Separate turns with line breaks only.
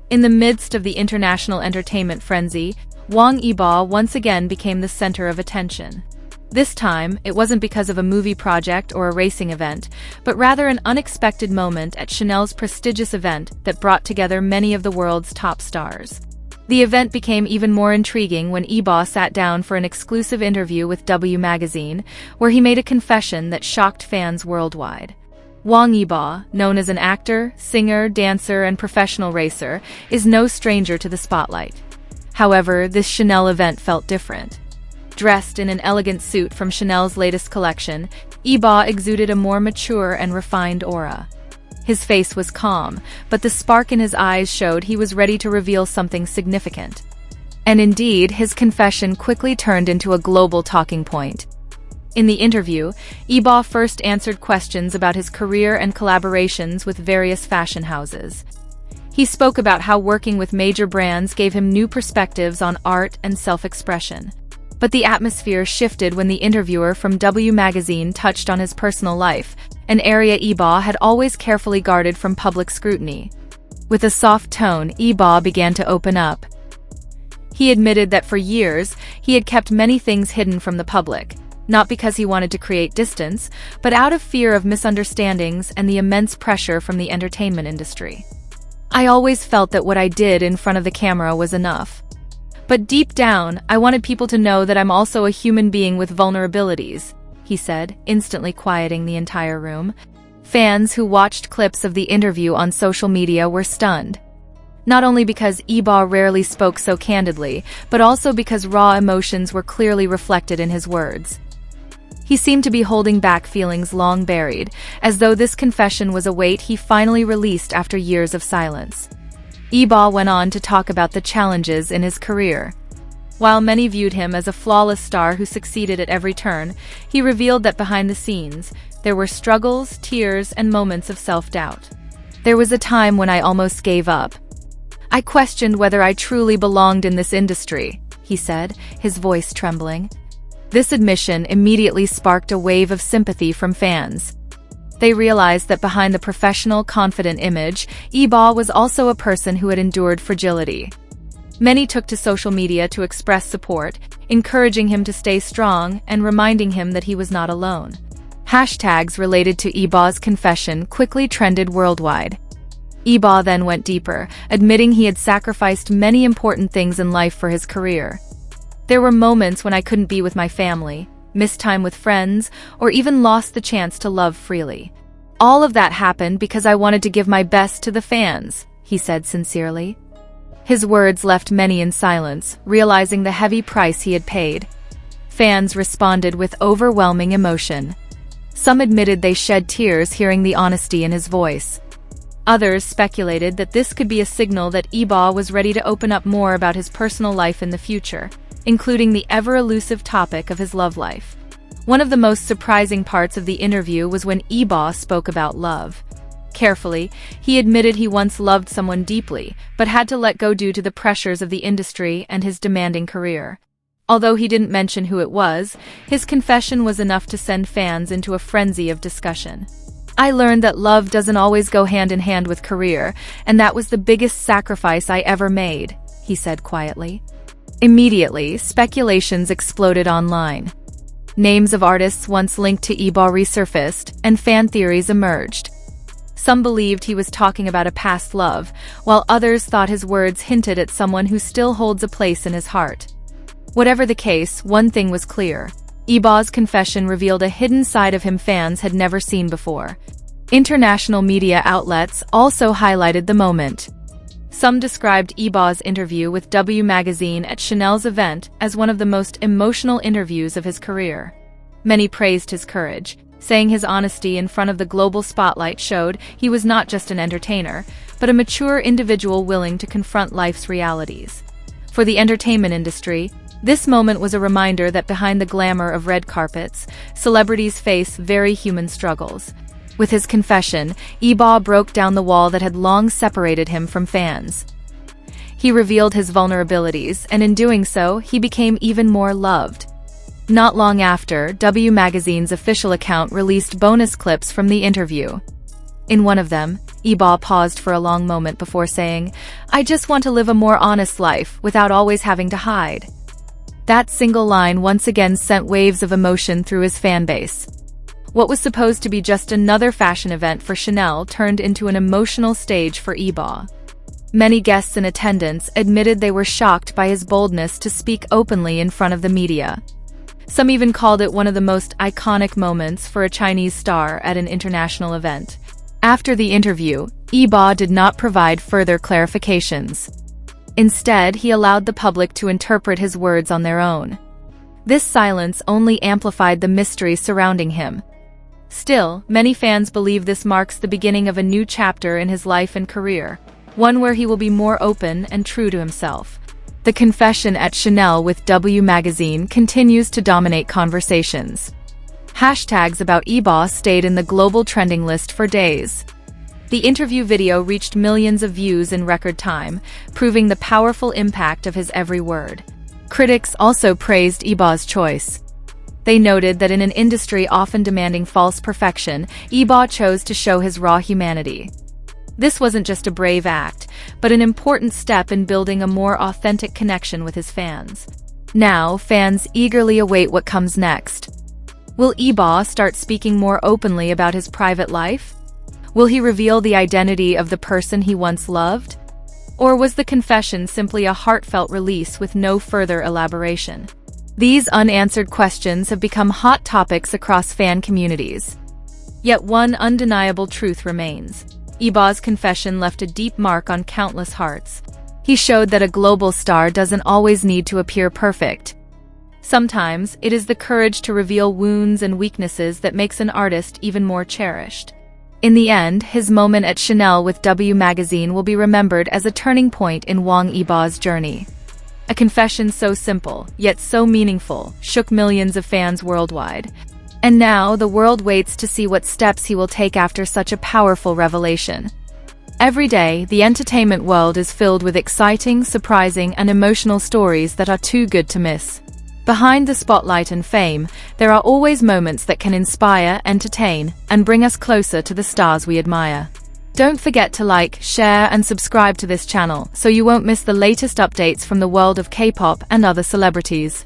In the midst of the international entertainment frenzy, Wang Yibo once again became the center of attention. This time, it wasn't because of a movie project or a racing event, but rather an unexpected moment at Chanel's prestigious event that brought together many of the world's top stars. The event became even more intriguing when Yibo sat down for an exclusive interview with W magazine, where he made a confession that shocked fans worldwide. Wang Yibo, known as an actor, singer, dancer, and professional racer, is no stranger to the spotlight. However, this Chanel event felt different. Dressed in an elegant suit from Chanel's latest collection, Yibo exuded a more mature and refined aura. His face was calm, but the spark in his eyes showed he was ready to reveal something significant. And indeed, his confession quickly turned into a global talking point. In the interview, Yibo first answered questions about his career and collaborations with various fashion houses. He spoke about how working with major brands gave him new perspectives on art and self-expression. But the atmosphere shifted when the interviewer from W magazine touched on his personal life, an area Yibo had always carefully guarded from public scrutiny. With a soft tone, Yibo began to open up. He admitted that for years, he had kept many things hidden from the public, not because he wanted to create distance, but out of fear of misunderstandings and the immense pressure from the entertainment industry. "I always felt that what I did in front of the camera was enough. But deep down, I wanted people to know that I'm also a human being with vulnerabilities," he said, instantly quieting the entire room. Fans who watched clips of the interview on social media were stunned. Not only because Yibo rarely spoke so candidly, but also because raw emotions were clearly reflected in his words. He seemed to be holding back feelings long buried, as though this confession was a weight he finally released after years of silence. Yibo went on to talk about the challenges in his career. While many viewed him as a flawless star who succeeded at every turn, he revealed that behind the scenes, there were struggles, tears, and moments of self-doubt. "There was a time when I almost gave up. I questioned whether I truly belonged in this industry," he said, his voice trembling. This admission immediately sparked a wave of sympathy from fans. They realized that behind the professional, confident image, Yibo was also a person who had endured fragility. Many took to social media to express support, encouraging him to stay strong and reminding him that he was not alone. Hashtags related to Yibo's confession quickly trended worldwide. Yibo then went deeper, admitting he had sacrificed many important things in life for his career. "There were moments when I couldn't be with my family, missed time with friends, or even lost the chance to love freely. All of that happened because I wanted to give my best to the fans," he said sincerely. His words left many in silence, realizing the heavy price he had paid. Fans responded with overwhelming emotion. Some admitted they shed tears hearing the honesty in his voice. Others speculated that this could be a signal that Yibo was ready to open up more about his personal life in the future, including the ever-elusive topic of his love life. One of the most surprising parts of the interview was when Yibo spoke about love. Carefully, he admitted he once loved someone deeply, but had to let go due to the pressures of the industry and his demanding career. Although he didn't mention who it was, his confession was enough to send fans into a frenzy of discussion. "I learned that love doesn't always go hand in hand with career, and that was the biggest sacrifice I ever made," he said quietly. Immediately, speculations exploded online. Names of artists once linked to Yibo resurfaced, and fan theories emerged. Some believed he was talking about a past love, while others thought his words hinted at someone who still holds a place in his heart. Whatever the case, one thing was clear. Yibo's confession revealed a hidden side of him fans had never seen before. International media outlets also highlighted the moment. Some described Yibo's interview with W magazine at Chanel's event as one of the most emotional interviews of his career. Many praised his courage, saying his honesty in front of the global spotlight showed he was not just an entertainer, but a mature individual willing to confront life's realities. For the entertainment industry, this moment was a reminder that behind the glamour of red carpets, celebrities face very human struggles. With his confession, Yibo broke down the wall that had long separated him from fans. He revealed his vulnerabilities, and in doing so, he became even more loved. Not long after, W magazine's official account released bonus clips from the interview. In one of them, Yibo paused for a long moment before saying, "I just want to live a more honest life without always having to hide." That single line once again sent waves of emotion through his fanbase. What was supposed to be just another fashion event for Chanel turned into an emotional stage for Yibo. Many guests in attendance admitted they were shocked by his boldness to speak openly in front of the media. Some even called it one of the most iconic moments for a Chinese star at an international event. After the interview, Yibo did not provide further clarifications. Instead, he allowed the public to interpret his words on their own. This silence only amplified the mystery surrounding him. Still, many fans believe this marks the beginning of a new chapter in his life and career, one where he will be more open and true to himself. The confession at Chanel with W magazine continues to dominate conversations. Hashtags about Yibo stayed in the global trending list for days. The interview video reached millions of views in record time, proving the powerful impact of his every word. Critics also praised Yibo's choice. They noted that in an industry often demanding false perfection, Yibo chose to show his raw humanity. This wasn't just a brave act, but an important step in building a more authentic connection with his fans. Now, fans eagerly await what comes next. Will Yibo start speaking more openly about his private life? Will he reveal the identity of the person he once loved? Or was the confession simply a heartfelt release with no further elaboration? These unanswered questions have become hot topics across fan communities. Yet one undeniable truth remains. Yibo's confession left a deep mark on countless hearts. He showed that a global star doesn't always need to appear perfect. Sometimes, it is the courage to reveal wounds and weaknesses that makes an artist even more cherished. In the end, his moment at Chanel with W magazine will be remembered as a turning point in Wang Yibo's journey. A confession so simple, yet so meaningful, shook millions of fans worldwide. And now, the world waits to see what steps he will take after such a powerful revelation. Every day, the entertainment world is filled with exciting, surprising, and emotional stories that are too good to miss. Behind the spotlight and fame, there are always moments that can inspire, entertain, and bring us closer to the stars we admire. Don't forget to like, share, and subscribe to this channel so you won't miss the latest updates from the world of K-pop and other celebrities.